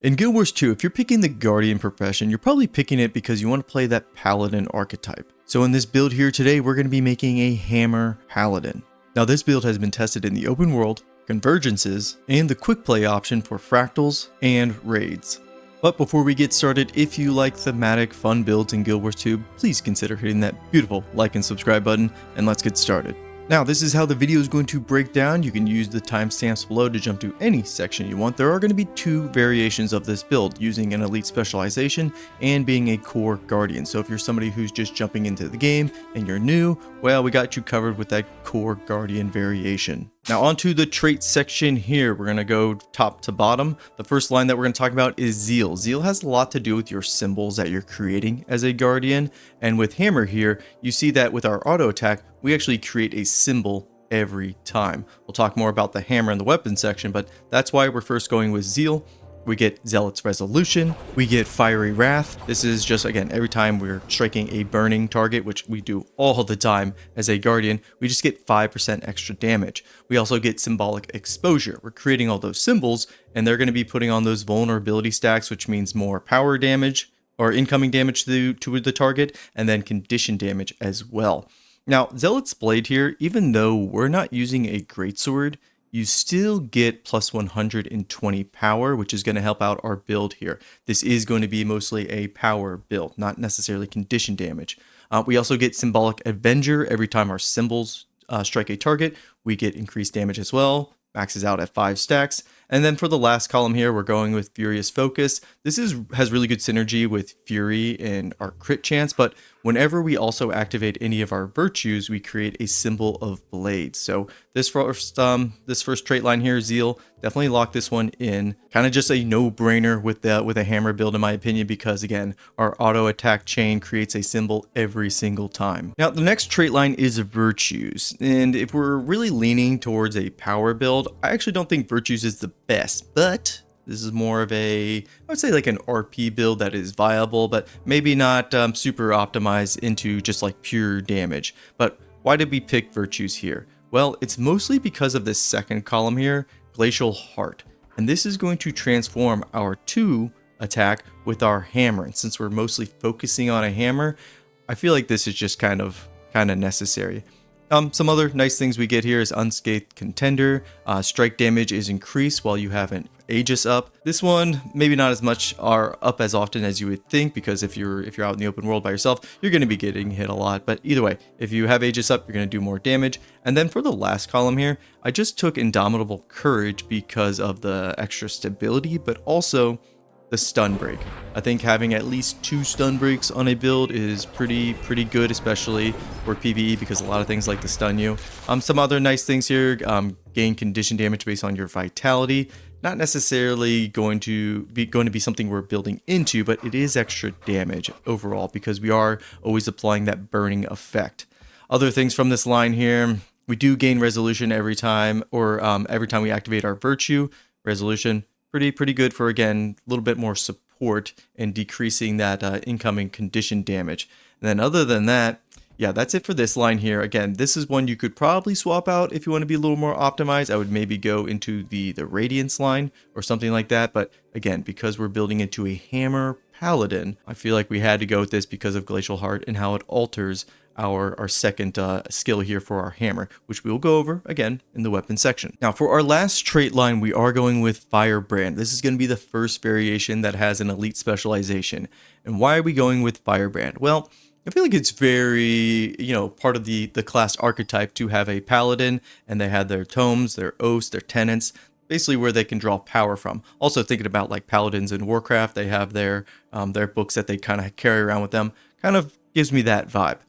In Guild Wars 2, if you're picking the Guardian profession, you're probably picking it because you want to play that Paladin archetype. So in this build here today, we're going to be making a Hammer Paladin. Now this build has been tested in the open world, convergences, and the quick play option for fractals and raids. But before we get started, if you like thematic fun builds in Guild Wars 2, please consider hitting that beautiful like and subscribe button, and let's get started. Now, this is how the video is going to break down. You can use the timestamps below to jump to any section you want. There are going to be two variations of this build, using an elite specialization and being a core guardian. So if you're somebody who's just jumping into the game and you're new, well, we got you covered with that core guardian variation. Now onto the trait section here. We're going to go top to bottom. The first line that we're going to talk about is Zeal. Zeal has a lot to do with your symbols that you're creating as a guardian. And with Hammer here, you see that with our auto attack, we actually create a symbol every time. We'll talk more about the hammer in the weapon section, but that's why we're first going with Zeal. We get Zealot's Resolution, we get Fiery Wrath. This is just, again, every time we're striking a burning target, which we do all the time as a Guardian, we just get 5% extra damage. We also get Symbolic Exposure. We're creating all those symbols, and they're going to be putting on those vulnerability stacks, which means more power damage, or incoming damage to the target, and then condition damage as well. Now, Zealot's Blade here, even though we're not using a greatsword, you still get plus 120 power, which is going to help out our build here. This is going to be mostly a power build, not necessarily condition damage. We also get Symbolic Avenger. Every time our symbols strike a target, we get increased damage as well. Maxes out at 5 stacks. And then for the last column here, we're going with Furious Focus. This has really good synergy with Fury and our crit chance, but whenever we also activate any of our virtues, we create a symbol of blades. So this first trait line here, Zeal, definitely lock this one in. Kind of just a no-brainer with a hammer build in my opinion, because again, our auto attack chain creates a symbol every single time. Now the next trait line is virtues, and if we're really leaning towards a power build, I actually don't think virtues is the best, but this is more of I would say like an RP build that is viable, but maybe not super optimized into just like pure damage. But why did we pick virtues here? Well, it's mostly because of this second column here, Glacial Heart. And this is going to transform our 2 attack with our hammer. And since we're mostly focusing on a hammer, I feel like this is just kind of necessary. Some other nice things we get here is Unscathed Contender. Strike damage is increased while you have an Aegis up. This one, maybe not as much are up as often as you would think, because if you're out in the open world by yourself, you're going to be getting hit a lot. But either way, if you have Aegis up, you're going to do more damage. And then for the last column here, I just took Indomitable Courage because of the extra stability, but also the stun break. I think having at least 2 stun breaks on a build is pretty good, especially for PvE, because a lot of things like to stun you. Some other nice things here, gain condition damage based on your vitality. Not necessarily going to be something we're building into, but it is extra damage overall because we are always applying that burning effect. Other things from this line here, we do gain resolution every time, or every time we activate our virtue. Resolution, pretty good for, again, a little bit more support and decreasing that incoming condition damage. And then other than that, yeah, that's it for this line here. Again, this is one you could probably swap out if you want to be a little more optimized. I would maybe go into the Radiance line or something like that. But again, because we're building into a Hammer Paladin, I feel like we had to go with this because of Glacial Heart and how it alters our second skill here for our hammer, which we'll go over again in the weapon section. Now for our last trait line, we are going with Firebrand. This is going to be the first variation that has an elite specialization. And why are we going with Firebrand? Well, I feel like it's very, part of the class archetype to have a paladin, and they have their tomes, their oaths, their tenets, basically where they can draw power from. Also thinking about like paladins in Warcraft, they have their books that they kind of carry around with them. Kind of gives me that vibe.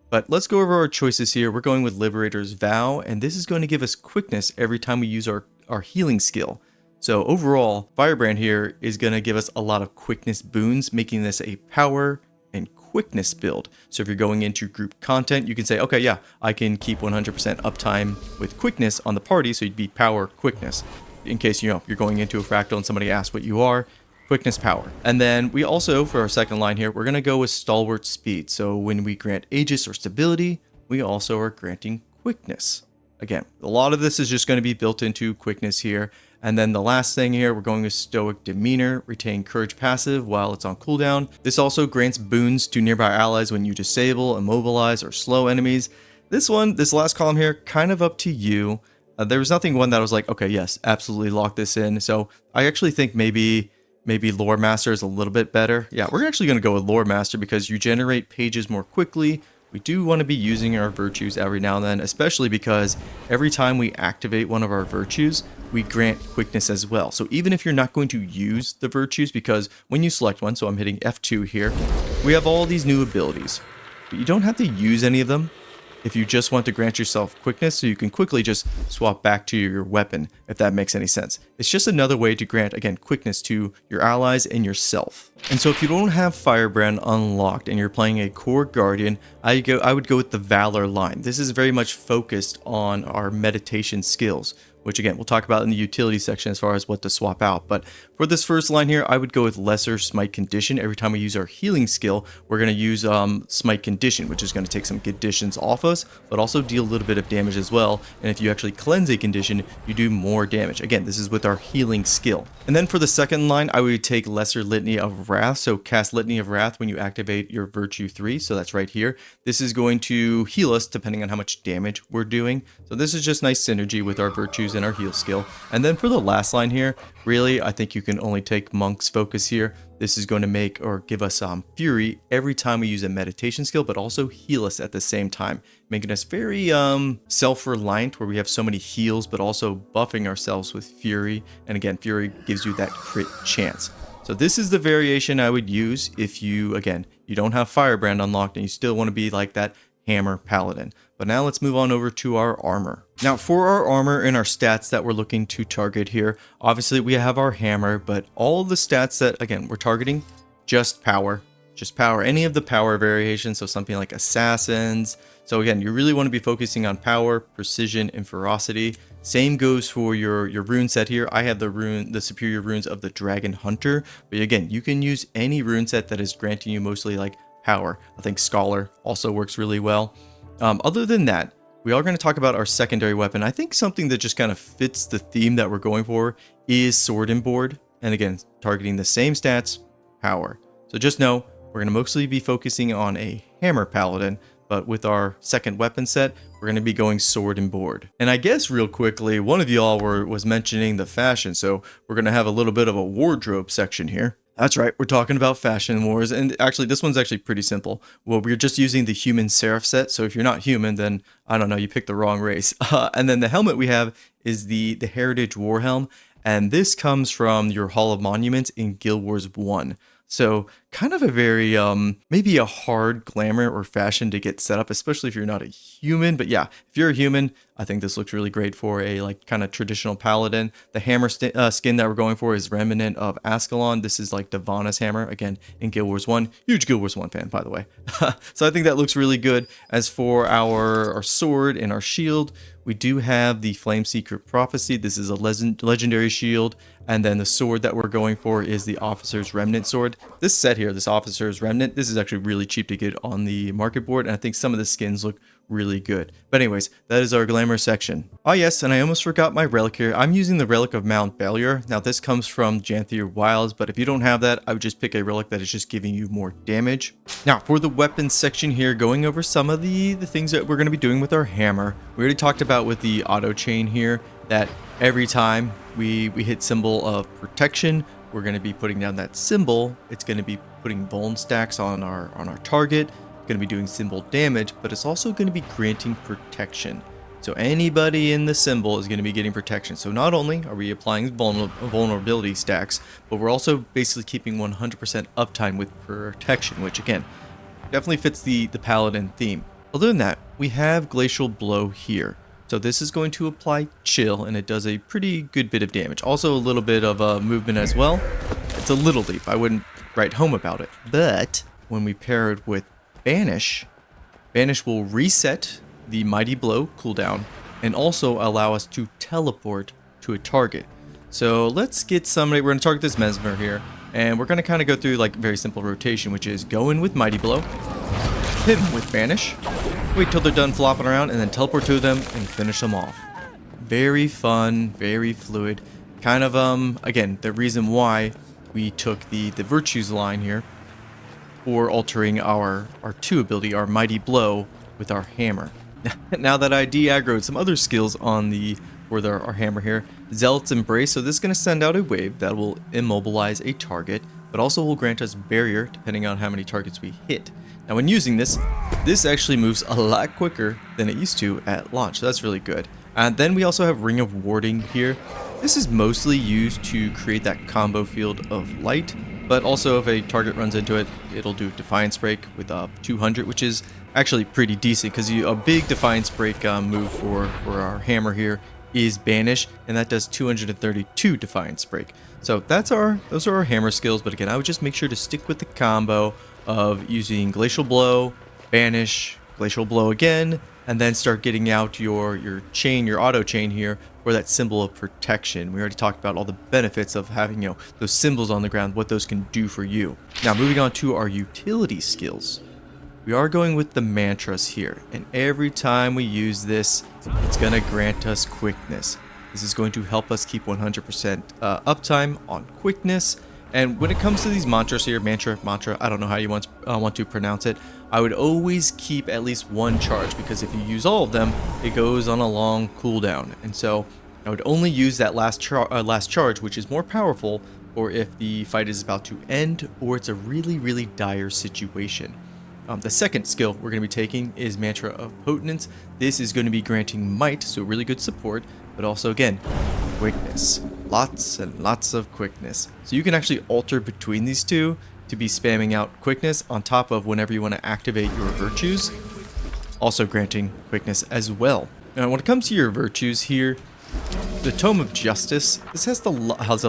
But let's go over our choices here. We're going with Liberator's Vow, and this is going to give us quickness every time we use our healing skill. So overall, Firebrand here is going to give us a lot of quickness boons, making this a power and quickness build. So if you're going into group content, you can say, okay, yeah, I can keep 100% uptime with quickness on the party, so you'd be power quickness. In case you're going into a fractal and somebody asks what you are, quickness power. And then we also, for our second line here, we're going to go with Stalwart Speed. So when we grant Aegis or stability, we also are granting quickness. Again, a lot of this is just going to be built into quickness here. And then the last thing here, we're going with Stoic Demeanor, retain Courage passive while it's on cooldown. This also grants boons to nearby allies when you disable, immobilize, or slow enemies. This last column here, kind of up to you. There was nothing one that I was like, okay, yes, absolutely lock this in. So I actually think maybe Lore Master is a little bit better. Yeah, we're actually going to go with Lore Master because you generate pages more quickly. We do want to be using our virtues every now and then, especially because every time we activate one of our virtues, we grant quickness as well. So even if you're not going to use the virtues, because when you select one, so I'm hitting F2 here, we have all these new abilities, but you don't have to use any of them if you just want to grant yourself quickness, so you can quickly just swap back to your weapon, if that makes any sense. It's just another way to grant, again, quickness to your allies and yourself. And so if you don't have Firebrand unlocked and you're playing a core guardian, I would go with the Valor line. This is very much focused on our meditation skills, which again, we'll talk about in the utility section as far as what to swap out. But for this first line here, I would go with Lesser Smite Condition. Every time we use our healing skill, we're going to use Smite Condition, which is going to take some conditions off us, but also deal a little bit of damage as well. And if you actually cleanse a condition, you do more damage. Again, this is with our healing skill. And then for the second line, I would take Lesser Litany of Wrath. So cast Litany of Wrath when you activate your Virtue 3. So that's right here. This is going to heal us depending on how much damage we're doing. So this is just nice synergy with our virtues and our heal skill. And then for the last line here, really, I think you can only take Monk's Focus here. This is going to make or give us Fury every time we use a meditation skill, but also heal us at the same time, making us very self-reliant, where we have so many heals, but also buffing ourselves with Fury. And again, Fury gives you that crit chance. So this is the variation I would use if you, again, you don't have Firebrand unlocked and you still want to be like that Hammer Paladin. But now let's move on over to our armor. Now for our armor and our stats that we're looking to target here, obviously we have our hammer, but all of the stats that, again, we're targeting just power. Any of the power variations, so something like assassins. So again, you really want to be focusing on power, precision, and ferocity. Same goes for your rune set here. I have the superior runes of the Dragon Hunter, but again, you can use any rune set that is granting you mostly like power. I think Scholar also works really well. Other than that, we are going to talk about our secondary weapon. I think something that just kind of fits the theme that we're going for is Sword and Board. And again, targeting the same stats, power. So just know, we're going to mostly be focusing on a Hammer Paladin, but with our second weapon set, we're going to be going Sword and Board. And I guess real quickly, one of y'all was mentioning the fashion, so we're going to have a little bit of a wardrobe section here. That's right, we're talking about fashion wars, and actually this one's actually pretty simple. Well, we're just using the human seraph set, so if you're not human, then I don't know, you picked the wrong race. And then the helmet we have is the Heritage War Helm, and this comes from your Hall of Monuments in Guild Wars 1. So kind of a very, maybe a hard glamour or fashion to get set up, especially if you're not a human. But yeah, if you're a human, I think this looks really great for a like kind of traditional paladin. The hammer skin that we're going for is Remnant of Ascalon. This is like Divana's hammer, again, in Guild Wars 1. Huge Guild Wars 1 fan, by the way. So I think that looks really good. As for our sword and our shield, we do have the Flame Secret Prophecy. This is a legendary shield. And then the sword that we're going for is the Officer's Remnant sword. This set here, this Officer's Remnant, this is actually really cheap to get on the market board. And I think some of the skins look really good. But anyways, that is our glamour section. Oh yes, and I almost forgot my relic here. I'm using the Relic of Mount Beliar. Now this comes from Janthier Wilds, but if you don't have that, I would just pick a relic that is just giving you more damage. Now for the weapons section here, going over some of the things that we're going to be doing with our hammer. We already talked about with the auto chain here that every time we hit symbol of protection, we're going to be putting down that symbol. It's going to be putting bone stacks on our target. Going to be doing symbol damage, but it's also going to be granting protection. So anybody in the symbol is going to be getting protection. So not only are we applying vulnerability stacks, but we're also basically keeping 100% uptime with protection, which again, definitely fits the Paladin theme. Other than that, we have Glacial Blow here. So this is going to apply chill, and it does a pretty good bit of damage. Also a little bit of movement as well. It's a little leap. I wouldn't write home about it. But when we pair it with Banish will reset the Mighty Blow cooldown and also allow us to teleport to a target. So let's get somebody, we're going to target this Mesmer here, and we're going to kind of go through like very simple rotation, which is go in with Mighty Blow, hit them with Banish, wait till they're done flopping around, and then teleport to them and finish them off. Very fun, very fluid. kind of, again, the reason why we took the virtues line here for altering our 2 ability, our mighty blow with our hammer. Now that I de-aggroed some other skills on our hammer here, Zealot's Embrace, so this is going to send out a wave that will immobilize a target, but also will grant us barrier depending on how many targets we hit. Now when using this actually moves a lot quicker than it used to at launch, so that's really good. And then we also have Ring of Warding here. This is mostly used to create that combo field of light, but also if a target runs into it, it'll do Defiance Break with 200, which is actually pretty decent because a big Defiance Break move for our hammer here is Banish, and that does 232 Defiance Break. So those are our hammer skills, but again, I would just make sure to stick with the combo of using Glacial Blow, Banish, Glacial Blow again, and then start getting out your chain, your auto chain here for that symbol of protection. We already talked about all the benefits of having, those symbols on the ground, what those can do for you. Now moving on to our utility skills. We are going with the mantras here, and every time we use this, it's going to grant us quickness. This is going to help us keep 100% uptime on quickness. And when it comes to these mantras here, mantra, I don't know how you want to pronounce it, I would always keep at least one charge, because if you use all of them, it goes on a long cooldown. And so I would only use that last charge, which is more powerful, or if the fight is about to end, or it's a really, really dire situation. The second skill we're going to be taking is Mantra of Potence. This is going to be granting might, so really good support, but also, again, quickness. Lots and lots of quickness. So you can actually alter between these two to be spamming out quickness on top of whenever you want to activate your virtues, also granting quickness as well. Now, when it comes to your virtues here, the Tome of Justice, this has a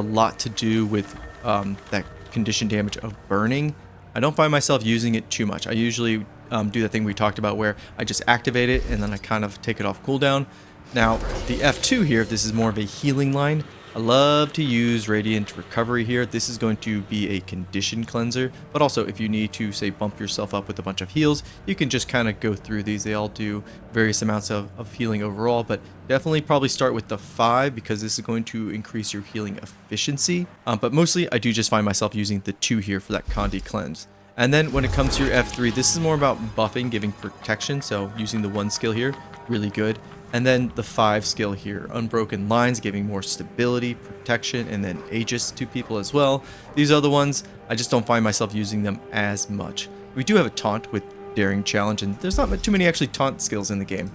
lot to do with that condition damage of burning. I don't find myself using it too much. I usually do the thing we talked about where I just activate it and then I kind of take it off cooldown. Now, the F2 here, this is more of a healing line. I love to use Radiant Recovery here. This is going to be a condition cleanser, but also if you need to, say, bump yourself up with a bunch of heals, you can just kind of go through these. They all do various amounts of healing overall, but definitely probably start with the 5 because this is going to increase your healing efficiency. But mostly I do just find myself using the 2 here for that Condi cleanse. And then when it comes to your F3, this is more about buffing, giving protection, so using the 1 skill here, really good. And then the 5 skill here, Unbroken Lines, giving more stability, protection, and then Aegis to people as well. These other ones, I just don't find myself using them as much. We do have a taunt with Daring Challenge, and there's not too many actually taunt skills in the game.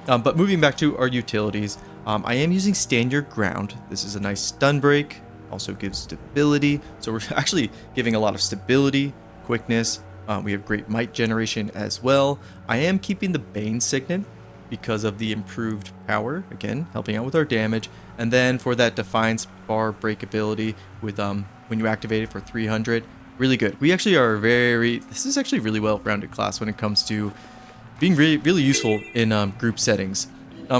But moving back to our utilities, I am using Stand Your Ground. This is a nice stun break, also gives stability. So we're actually giving a lot of stability, quickness. We have great might generation as well. I am keeping the Bane Signet because of the improved power, again, helping out with our damage. And then for that Defiance Bar break ability with when you activate it for 300, really good. We actually are this is actually a really well-rounded class when it comes to being really useful in group settings.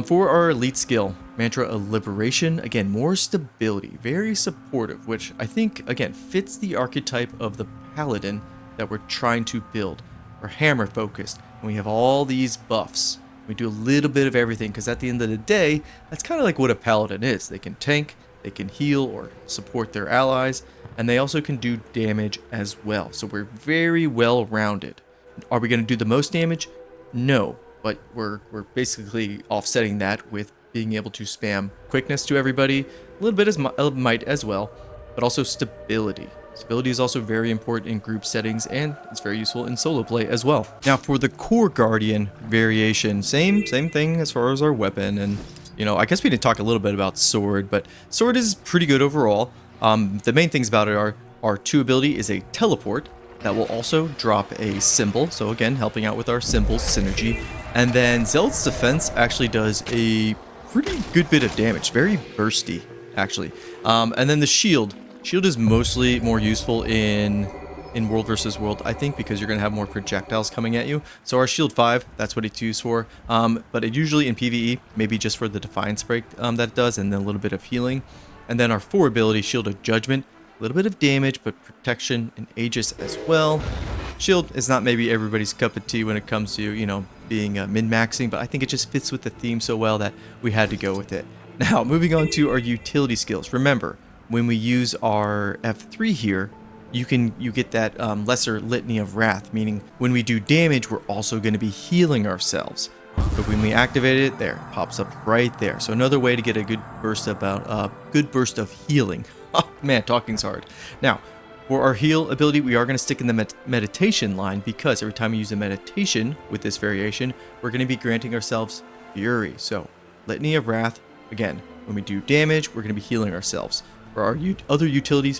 For our elite skill, Mantra of Liberation, again, more stability, very supportive, which I think, again, fits the archetype of the Paladin that we're trying to build. We're hammer focused, and we have all these buffs. We do a little bit of everything because at the end of the day, that's kind of like what a Paladin is. They can tank, they can heal or support their allies, and they also can do damage as well. So we're very well rounded. Are we going to do the most damage? No, but we're basically offsetting that with being able to spam quickness to everybody, a little bit of might as well, but also stability. Stability is also very important in group settings, and it's very useful in solo play as well. Now for the Core Guardian variation, same thing as far as our weapon, and I guess we didn't talk a little bit about sword, but sword is pretty good overall. The main things about it are our 2 ability is a teleport that will also drop a symbol, so again helping out with our symbol synergy. And then Zealot's Defense actually does a pretty good bit of damage, very bursty actually. And then the shield is mostly more useful in World versus World, I think, because you're going to have more projectiles coming at you. So our Shield 5, that's what it's used for. But it usually in PvE, maybe just for the Defiance Break that it does, and then a little bit of healing. And then our 4 ability, Shield of Judgment, a little bit of damage, but protection and Aegis as well. Shield is not maybe everybody's cup of tea when it comes to, being min-maxing, but I think it just fits with the theme so well that we had to go with it. Now, moving on to our utility skills. Remember, when we use our F3 here, you get that lesser litany of wrath, meaning when we do damage, we're also going to be healing ourselves. But when we activate it, there, it pops up right there. So another way to get a good burst of healing. Oh man, talking's hard. Now, for our heal ability, we are going to stick in the meditation line, because every time we use a meditation with this variation, we're going to be granting ourselves fury. So, litany of wrath. Again, when we do damage, we're going to be healing ourselves. For our other utility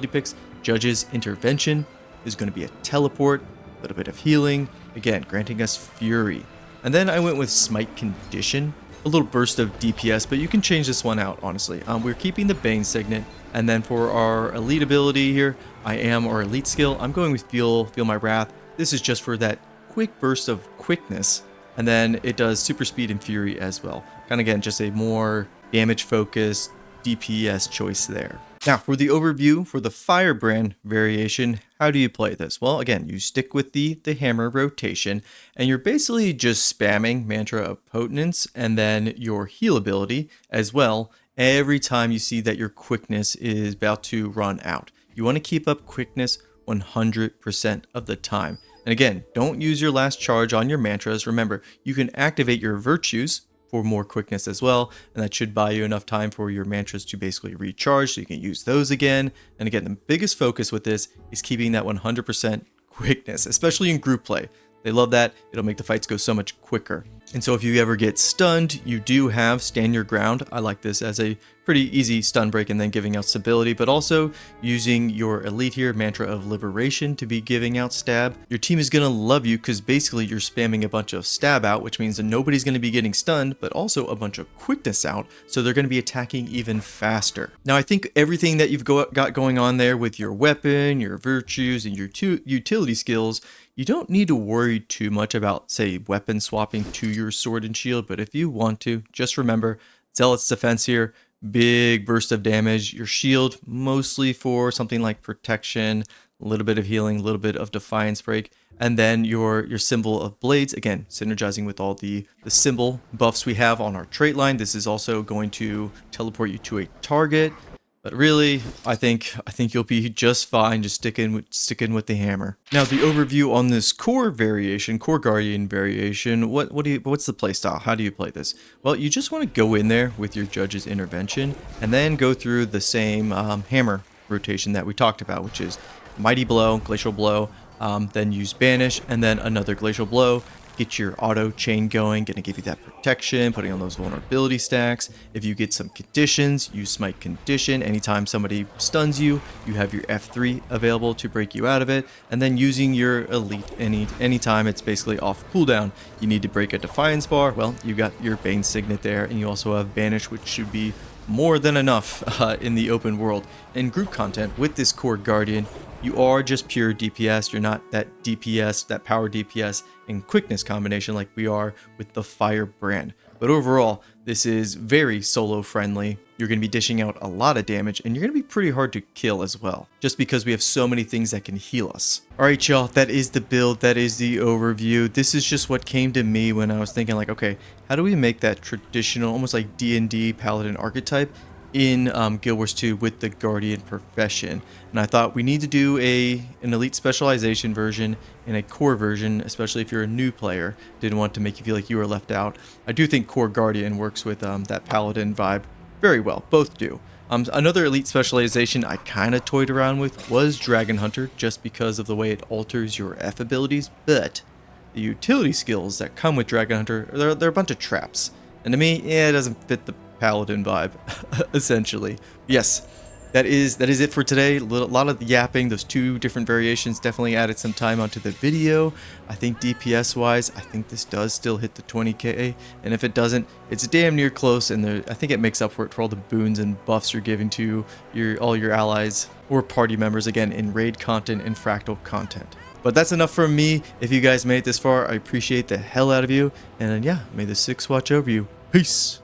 picks, Judge's Intervention is going to be a teleport, a little bit of healing, again, granting us fury. And then I went with Smite Condition, a little burst of DPS, but you can change this one out, honestly. We're keeping the Bane Signet, and then for our elite ability here, our elite skill, I'm going with Feel My Wrath. This is just for that quick burst of quickness, and then it does super speed and fury as well. Kind of, again, just a more damage focused DPS choice there. Now, for the overview for the Firebrand variation, how do you play this? Well, again, you stick with the hammer rotation, and you're basically just spamming Mantra of Potence and then your heal ability as well every time you see that your quickness is about to run out. You want to keep up quickness 100% of the time. And again, don't use your last charge on your mantras. Remember, you can activate your virtues for more quickness as well, and that should buy you enough time for your mantras to basically recharge so you can use those again. And again, the biggest focus with this is keeping that 100% quickness, especially in group play. They love that. It'll make the fights go so much quicker. And so if you ever get stunned, you do have Stand Your Ground. I like this as a pretty easy stun break and then giving out stability, but also using your elite here, Mantra of Liberation, to be giving out stab. Your team is going to love you because basically you're spamming a bunch of stab out, which means that nobody's going to be getting stunned, but also a bunch of quickness out, so they're going to be attacking even faster. Now, I think everything that you've got going on there with your weapon, your virtues, and your utility skills, you don't need to worry too much about, say, weapon swapping to your sword and shield, but if you want to, just remember, Zealot's Defense here, big burst of damage. Your shield, mostly for something like protection, a little bit of healing, a little bit of Defiance break, and then your symbol of blades, again, synergizing with all the symbol buffs we have on our trait line. This is also going to teleport you to a target. But really, I think you'll be just fine just sticking with the hammer. Now, the overview on this core guardian variation, what's the play style? How do you play this? Well, you just want to go in there with your Judge's Intervention and then go through the same hammer rotation that we talked about, which is Mighty Blow, Glacial Blow, then use Banish, and then another Glacial Blow. Get your auto chain going, gonna give you that protection, putting on those vulnerability stacks. If you get some conditions, use Smite Condition. Anytime somebody stuns you, you have your F3 available to break you out of it. And then using your elite anytime it's basically off cooldown, you need to break a Defiance bar. Well, you got your Bane Signet there, and you also have Banish, which should be more than enough in the open world. In group content with this core guardian, you are just pure DPS. You're not that DPS, that power DPS and quickness combination like we are with the Firebrand. But overall, this is very solo friendly. You're going to be dishing out a lot of damage, and you're going to be pretty hard to kill as well, just because we have so many things that can heal us. Alright y'all, that is the build, that is the overview. This is just what came to me when I was thinking like, okay, how do we make that traditional, almost like D&D Paladin archetype in Guild Wars 2 with the Guardian profession? And I thought we need to do an elite specialization version and a core version, especially if you're a new player. Didn't want to make you feel like you were left out. I do think core Guardian works with that Paladin vibe very well. Both do. Another elite specialization I kind of toyed around with was Dragon Hunter, just because of the way it alters your F abilities, but the utility skills that come with Dragon Hunter, they're a bunch of traps. And to me, yeah, it doesn't fit the Paladin vibe, essentially. Yes, that is it for today. A lot of yapping. Those two different variations definitely added some time onto the video. I think DPS wise, I think this does still hit the 20k, and if it doesn't, it's damn near close, and I think it makes up for it for all the boons and buffs you're giving to all your allies or party members, again, in raid content and fractal content. But that's enough from me. If you guys made it this far, I appreciate the hell out of you, and yeah, may the 6 watch over you. Peace.